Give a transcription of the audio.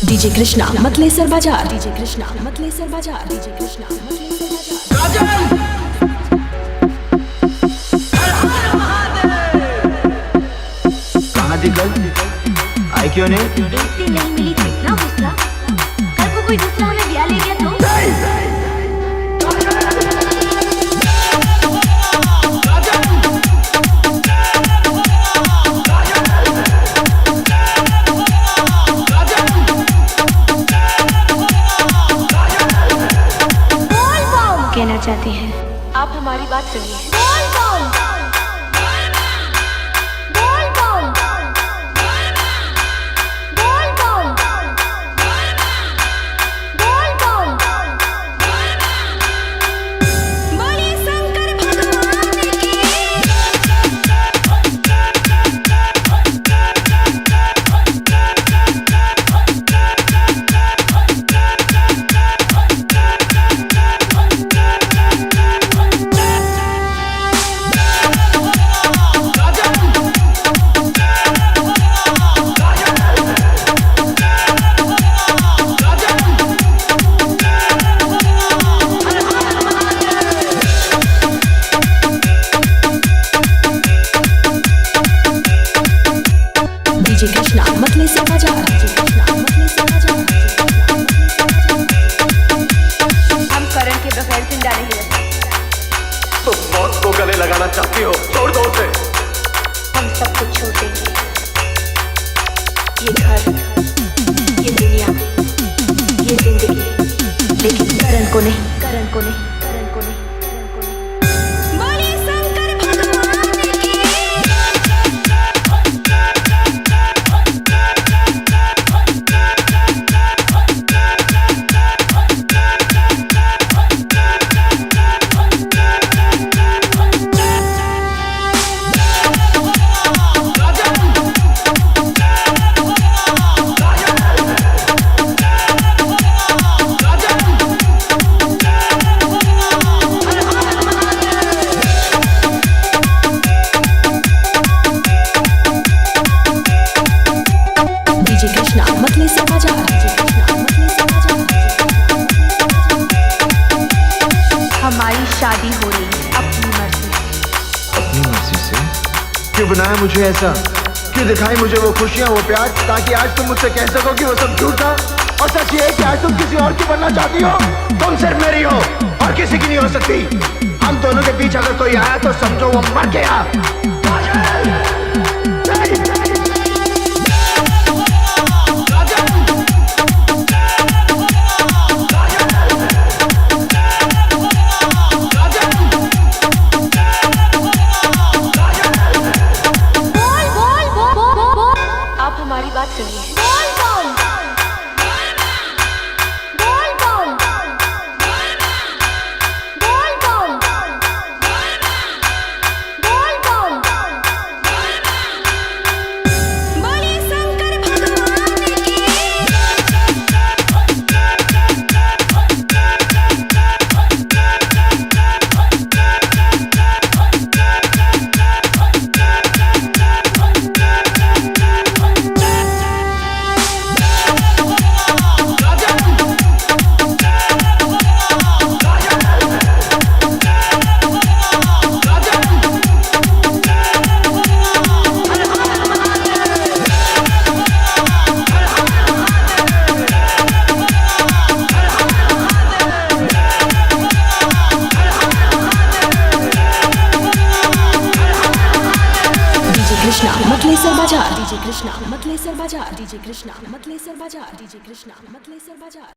DJ Krishna मतलेसर बाजार, DJ Krishna मतलेसर बाजार, DJ Krishna मतलेसर बाजार। कहाँ थी कल? आई क्यों नहीं? एक दिन नहीं मिली तो इतना गुस्सा। कल को कोई दूसरा हमें ब्याह ले गया तो? कहना चाहते हैं आप हमारी बात सुनिए। डीजे कृष्णा मतलेसर बाजार, डीजे कृष्णा मतलेसर बाजार। हम करण के बगैर जिंदा नहीं रह सकते। तो मौत को गले लगाना चाहती हो? छोड़ दो उसे। हम सब कुछ छोड़ देंगे, ये घर, ये दुनिया, ये जिंदगी, लेकिन करण को नहीं, करण को नहीं, करण को नहीं, करण को नहीं। बोले शंकर भगवान की। डीजे कृष्णा मतलेसर बाजार, डीजे कृष्णा मतलेसर बाजार। हमारी शादी हो रही है अपनी मर्जी से। अपनी मर्जी से? क्यों बनाया मुझे ऐसा? क्यों दिखाई मुझे वो खुशियाँ, वो प्यार, ताकि आज तुम मुझसे कह सको कि वो सब झूठ था? और सच ये है कि आज तुम किसी और की बनना चाहती हो। तुम सिर्फ मेरी हो और किसी की नहीं हो सकती। हम दोनों के बीच अगर कोई आया तो समझो वो मर गया। आप हमारी बात सुनिए। कृष्णा मतलेसर बाजार, डीजे कृष्णा मतलेसर बाजार, डीजे कृष्णा मतलेसर बाजार, डीजे कृष्णा मतलेसर बाजार।